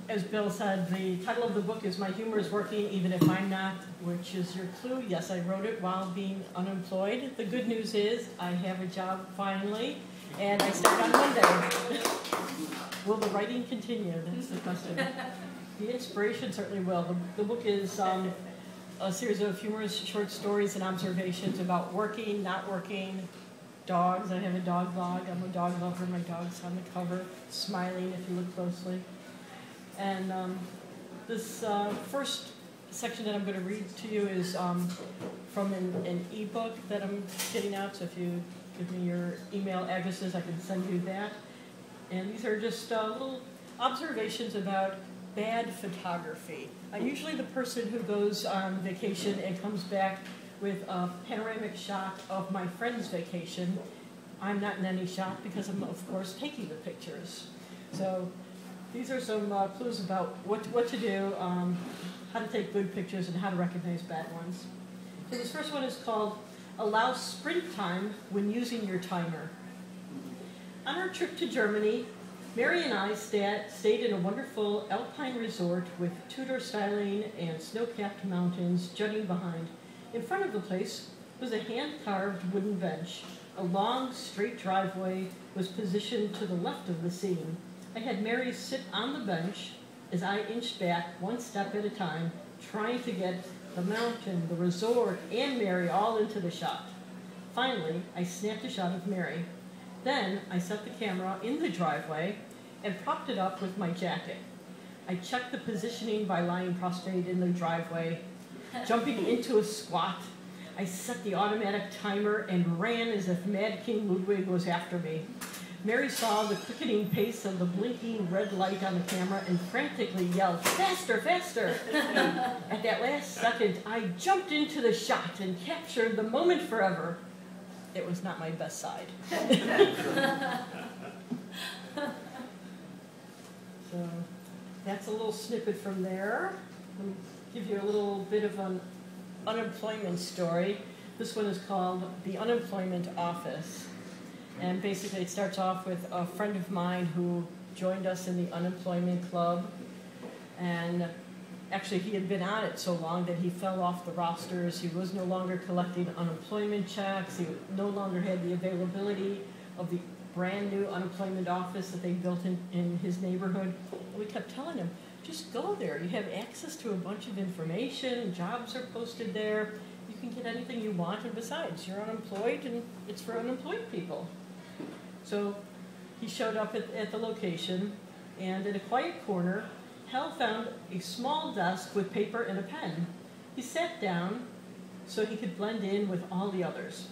as Bill said, the title of the book is My Humor is Working Even If I'm Not, which is your clue. Yes, I wrote it while being unemployed. The good news is I have a job finally, and I start on Monday. Will the writing continue? That's the question. The inspiration certainly will. The book is a series of humorous short stories and observations about working, not working, dogs. I have a dog vlog. I'm a dog lover. My dog's on the cover, smiling if you look closely. And this first section that I'm going to read to you is from an e-book that I'm getting out. So if you give me your email addresses, I can send you that. And these are just little observations about bad photography. I'm usually the person who goes on vacation and comes back with a panoramic shot of my friend's vacation. I'm not in any shot because I'm, of course, taking the pictures. So these are some clues about what to do, how to take good pictures, and how to recognize bad ones. So this first one is called Allow Sprint Time When Using Your Timer. On our trip to Germany, Mary and I stayed in a wonderful alpine resort with Tudor styling and snow-capped mountains jutting behind. In front of the place was a hand-carved wooden bench. A long, straight driveway was positioned to the left of the scene. I had Mary sit on the bench as I inched back one step at a time, trying to get the mountain, the resort, and Mary all into the shot. Finally, I snapped a shot of Mary. Then I set the camera in the driveway and propped it up with my jacket. I checked the positioning by lying prostrate in the driveway, jumping into a squat. I set the automatic timer and ran as if Mad King Ludwig was after me. Mary saw the quickening pace of the blinking red light on the camera and frantically yelled, "Faster, faster!" At that last second, I jumped into the shot and captured the moment forever. It was not my best side. So that's a little snippet from there. Let me give you a little bit of an unemployment story. This one is called The Unemployment Office. And basically it starts off with a friend of mine who joined us in the unemployment club. And actually he had been on it so long that he fell off the rosters. He was no longer collecting unemployment checks. He no longer had the availability of the brand new unemployment office that they built in his neighborhood. And we kept telling him, just go there. You have access to a bunch of information. Jobs are posted there. You can get anything you want. And besides, you're unemployed and it's for unemployed people. So he showed up at the location, and in a quiet corner, Hal found a small desk with paper and a pen. He sat down so he could blend in with all the others.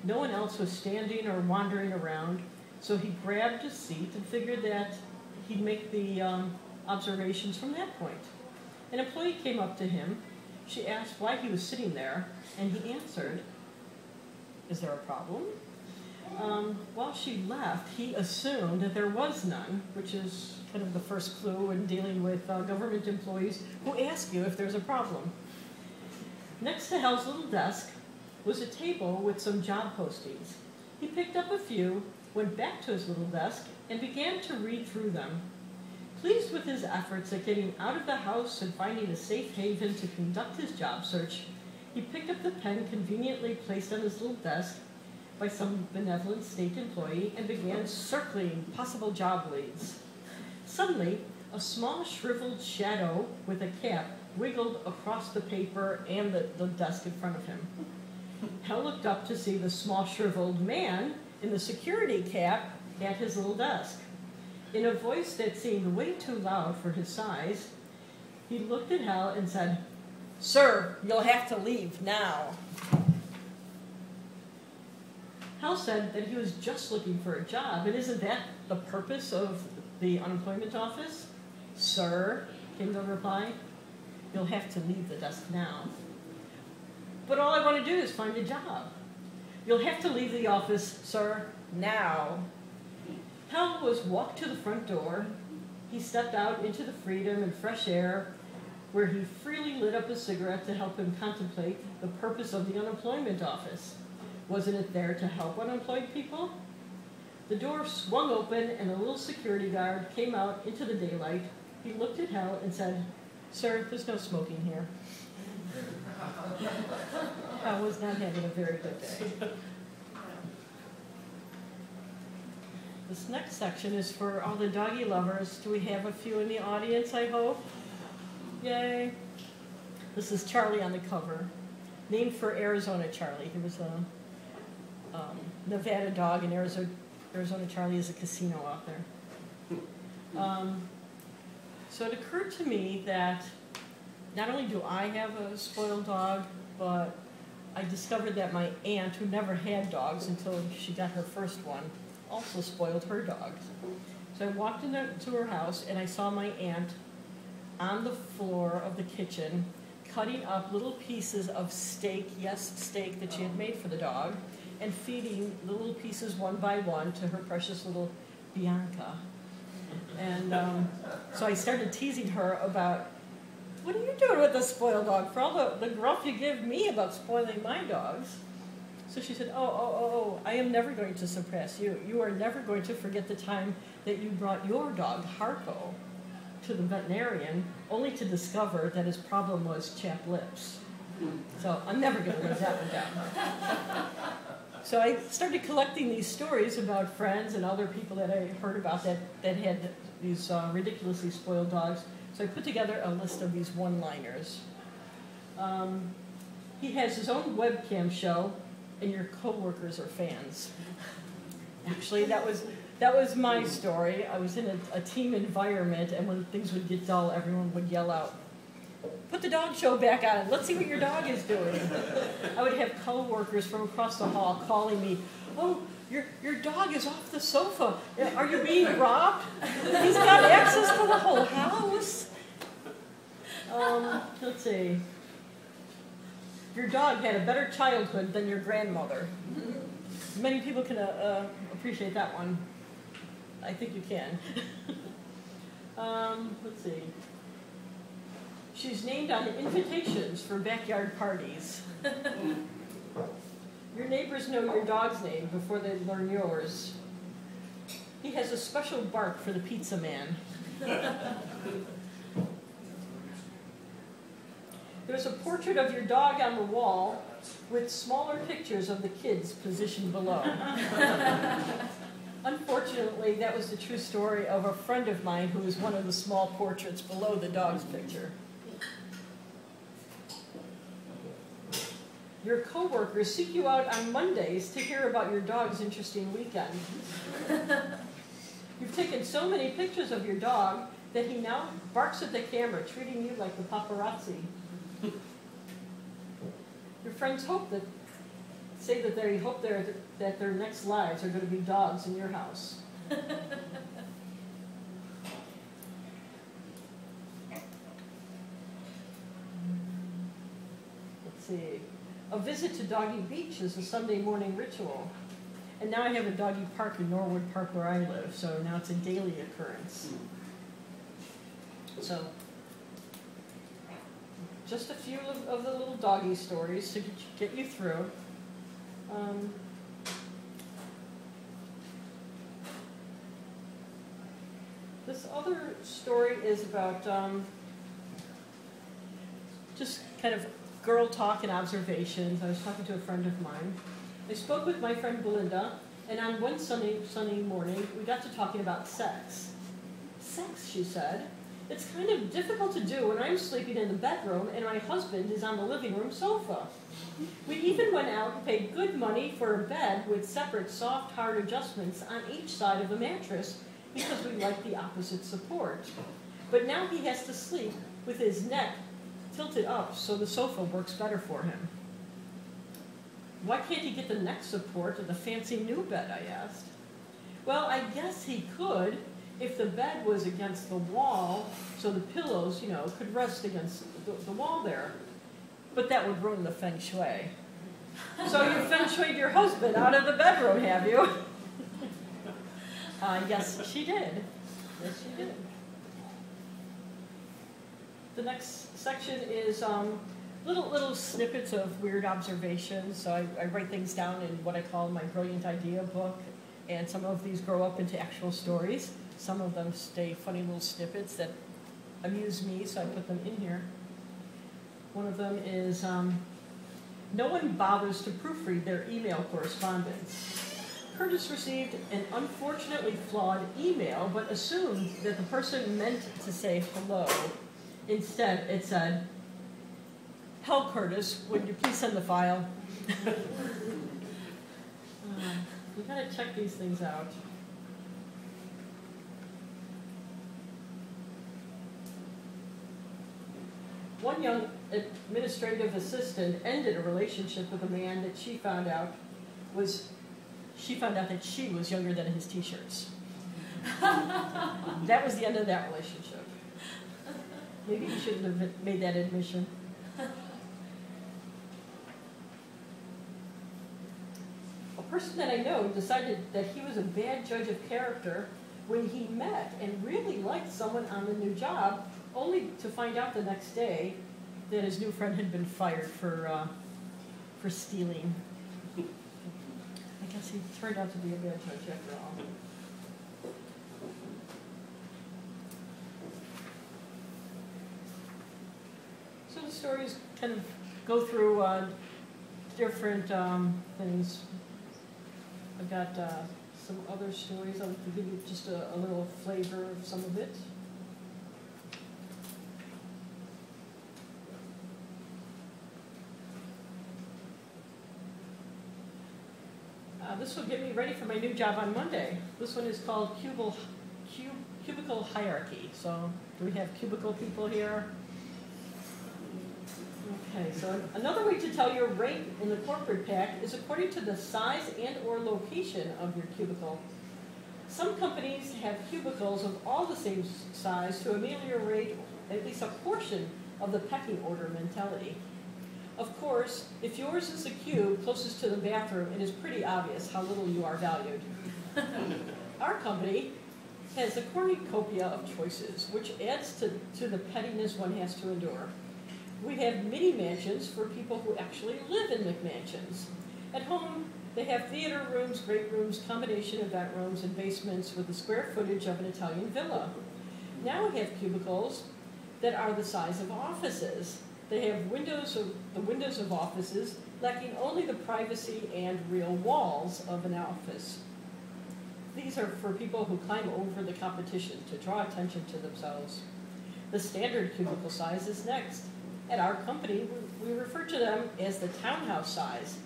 No one else was standing or wandering around, so he grabbed a seat and figured that he'd make the observations from that point. An employee came up to him. She asked why he was sitting there, and he answered, "Is there a problem?" While she left, he assumed that there was none, which is kind of the first clue in dealing with government employees who ask you if there's a problem. Next to Hal's little desk was a table with some job postings. He picked up a few, went back to his little desk, and began to read through them. Pleased with his efforts at getting out of the house and finding a safe haven to conduct his job search, he picked up the pen conveniently placed on his little desk by some benevolent state employee and began circling possible job leads. Suddenly, a small shriveled shadow with a cap wiggled across the paper and the desk in front of him. Hal looked up to see the small shriveled man in the security cap at his little desk. In a voice that seemed way too loud for his size, he looked at Hal and said, "Sir, you'll have to leave now." Hal said that he was just looking for a job, and isn't that the purpose of the unemployment office? "Sir," came the reply, "you'll have to leave the desk now." "But all I want to do is find a job." "You'll have to leave the office, sir, now." Hal was walked to the front door. He stepped out into the freedom and fresh air, where he freely lit up a cigarette to help him contemplate the purpose of the unemployment office. Wasn't it there to help unemployed people? The door swung open and a little security guard came out into the daylight. He looked at Hal and said, "Sir, there's no smoking here." Hal was not having a very good day. This next section is for all the doggy lovers. Do we have a few in the audience, I hope? Yay. This is Charlie on the cover. Named for Arizona Charlie. There was a Nevada dog, and Arizona Charlie is a casino out there. So it occurred to me that not only do I have a spoiled dog, but I discovered that my aunt, who never had dogs until she got her first one, also spoiled her dogs. So I walked into her house and I saw my aunt on the floor of the kitchen cutting up little pieces of steak, yes, steak that she had made for the dog, and feeding the little pieces one by one to her precious little Bianca. And so I started teasing her about, "What are you doing with the spoiled dog? For all the gruff you give me about spoiling my dogs." So she said, oh, I am never going to suppress you. You are never going to forget the time that you brought your dog, Harpo, to the veterinarian, only to discover that his problem was chapped lips. So I'm never going to live that one down. So I started collecting these stories about friends and other people that I heard about that had these ridiculously spoiled dogs. So I put together a list of these one-liners. He has his own webcam show, and your coworkers are fans. Actually, that was my story. I was in a team environment, and when things would get dull, everyone would yell out, "Put the dog show back on. Let's see what your dog is doing." I would have coworkers from across the hall calling me, "Oh, your dog is off the sofa. Are you being robbed? He's got access to the whole house." Let's see. Your dog had a better childhood than your grandmother. Many people can appreciate that one. I think you can. Let's see. She's named on invitations for backyard parties. Your neighbors know your dog's name before they learn yours. He has a special bark for the pizza man. There's a portrait of your dog on the wall with smaller pictures of the kids positioned below. Unfortunately, that was the true story of a friend of mine who was one of the small portraits below the dog's picture. Your coworkers seek you out on Mondays to hear about your dog's interesting weekend. You've taken so many pictures of your dog that he now barks at the camera, treating you like the paparazzi. Your friends say that they hope that their next lives are going to be dogs in your house. Let's see. A visit to Doggy Beach is a Sunday morning ritual. And now I have a doggy park in Norwood Park where I live, so now it's a daily occurrence. So, just a few of the little doggy stories to get you through. This other story is about just kind of girl talk and observations. I was talking to a friend of mine. I spoke with my friend Belinda, and on one sunny morning, we got to talking about sex. Sex, she said. It's kind of difficult to do when I'm sleeping in the bedroom and my husband is on the living room sofa. We even went out and paid good money for a bed with separate soft, hard adjustments on each side of the mattress because we like the opposite support. But now he has to sleep with his neck tilted up so the sofa works better for him. Why can't he get the neck support of the fancy new bed, I asked. Well, I guess he could if the bed was against the wall so the pillows, could rest against the wall there. But that would ruin the feng shui. So you feng shuied your husband out of the bedroom, have you? Yes, she did. Yes, she did. The next section is little snippets of weird observations. So I write things down in what I call my brilliant idea book, and some of these grow up into actual stories. Some of them stay funny little snippets that amuse me, so I put them in here. One of them is, no one bothers to proofread their email correspondence. Curtis received an unfortunately flawed email, but assumed that the person meant to say hello. Instead, it said, "Hell, Curtis, would you please send the file?" You gotta check these things out. One young administrative assistant ended a relationship with a man that she found out that she was younger than his t-shirts. That was the end of that relationship. Maybe you shouldn't have made that admission. A person that I know decided that he was a bad judge of character when he met and really liked someone on the new job, only to find out the next day that his new friend had been fired for stealing. I guess he turned out to be a bad judge after all. So the stories kind of go through different things. I've got some other stories. I'll give you just a little flavor of some of it. This will get me ready for my new job on Monday. This one is called Cubicle Hierarchy. So do we have cubicle people here? Okay, so another way to tell your rank in the corporate pack is according to the size and or location of your cubicle. Some companies have cubicles of all the same size to ameliorate at least a portion of the pecking order mentality. Of course, if yours is the cube closest to the bathroom, it is pretty obvious how little you are valued. Our company has a cornucopia of choices, which adds to the pettiness one has to endure. We have mini mansions for people who actually live in McMansions. At home, they have theater rooms, great rooms, combination event rooms, and basements with the square footage of an Italian villa. Now we have cubicles that are the size of offices. They have the windows of offices, lacking only the privacy and real walls of an office. These are for people who climb over the competition to draw attention to themselves. The standard cubicle size is next. At our company, we refer to them as the townhouse size.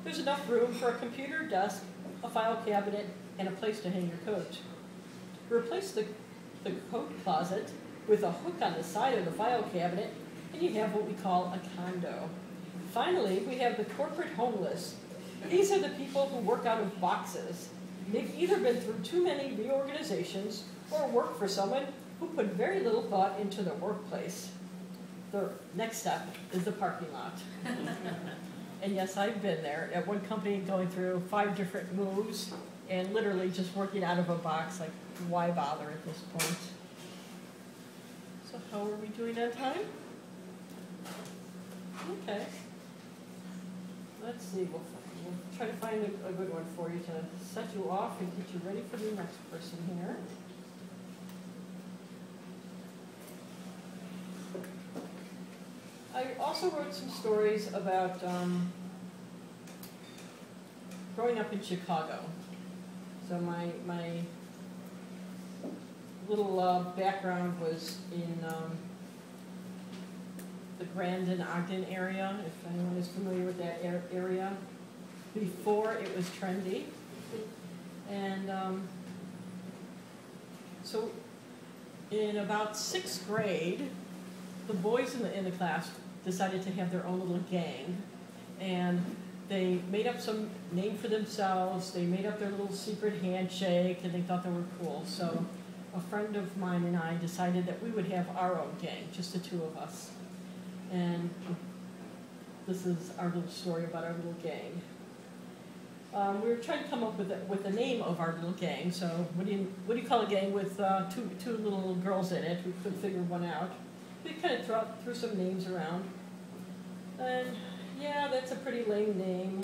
There's enough room for a computer, desk, a file cabinet, and a place to hang your coat. Replace the coat closet with a hook on the side of the file cabinet, and you have what we call a condo. Finally, we have the corporate homeless. These are the people who work out of boxes. They've either been through too many reorganizations or work for someone who put very little thought into their workplace. The next step is the parking lot. And yes, I've been there at one company going through 5 different moves and literally just working out of a box. Like, why bother at this point? So how are we doing on time? Okay. Let's see. We'll try to find a good one for you to set you off and get you ready for the next person here. I also wrote some stories about growing up in Chicago. So my little background was in the Grandin, Ogden area, if anyone is familiar with that area, before it was trendy. And so in about 6th grade, the boys in the class decided to have their own little gang, and they made up some name for themselves. They made up their little secret handshake, and they thought they were cool. So a friend of mine and I decided that we would have our own gang, just the 2 of us. And this is our little story about our little gang. We were trying to come up with the name of our little gang. So what do you call a gang with two little girls in it? We couldn't figure one out. We kind of threw some names around. And yeah, that's a pretty lame name.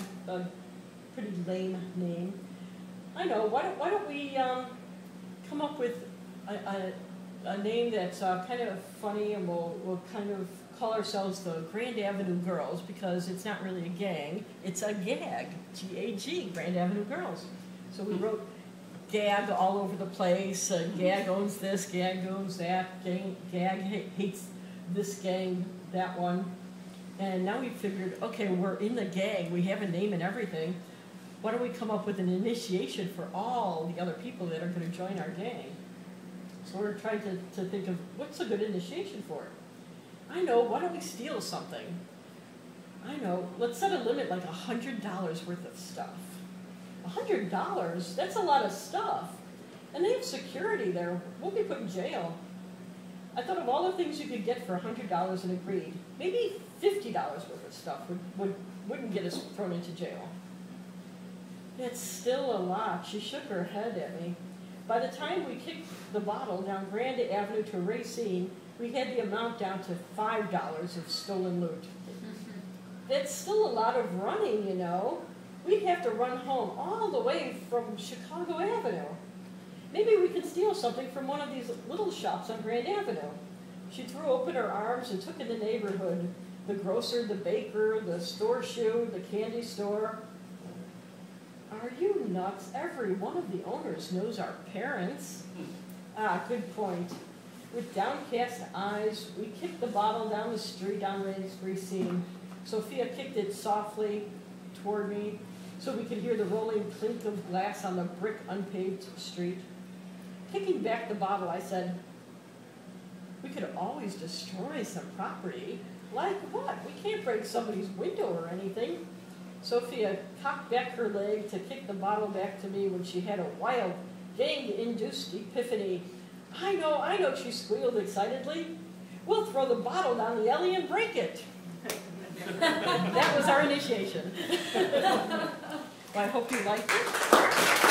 I know. Why don't we come up with a name that's kind of funny, and we'll kind of call ourselves the Grand Avenue Girls, because it's not really a gang, it's a gag, G-A-G, Grand Avenue Girls. So we wrote gag all over the place, gag owns this, gag owns that, gag hates this gang, that one. And now we figured, okay, we're in the gang, we have a name and everything. Why don't we come up with an initiation for all the other people that are going to join our gang? So we're trying to think of what's a good initiation for it. I know, why don't we steal something? I know, let's set a limit like $100 worth of stuff. $100? That's a lot of stuff. And they have security there. We'll be put in jail. I thought of all the things you could get for $100 and agreed. Maybe $50 worth of stuff wouldn't get us thrown into jail. It's still a lot. She shook her head at me. By the time we kicked the bottle down Grand Avenue to Racine, we had the amount down to $5 of stolen loot. That's still a lot of running, you know. We'd have to run home all the way from Chicago Avenue. Maybe we could steal something from one of these little shops on Grand Avenue. She threw open her arms and took in the neighborhood. The grocer, the baker, the store shoe, the candy store. Are you nuts? Every one of the owners knows our parents. Ah, good point. With downcast eyes, we kicked the bottle down the street on Racine. Sophia kicked it softly toward me so we could hear the rolling clink of glass on the brick unpaved street. Kicking back the bottle, I said, we could always destroy some property. Like what? We can't break somebody's window or anything. Sophia cocked back her leg to kick the bottle back to me when she had a wild, gang-induced epiphany. I know, she squealed excitedly. We'll throw the bottle down the alley and break it. That was our initiation. Well, I hope you liked it.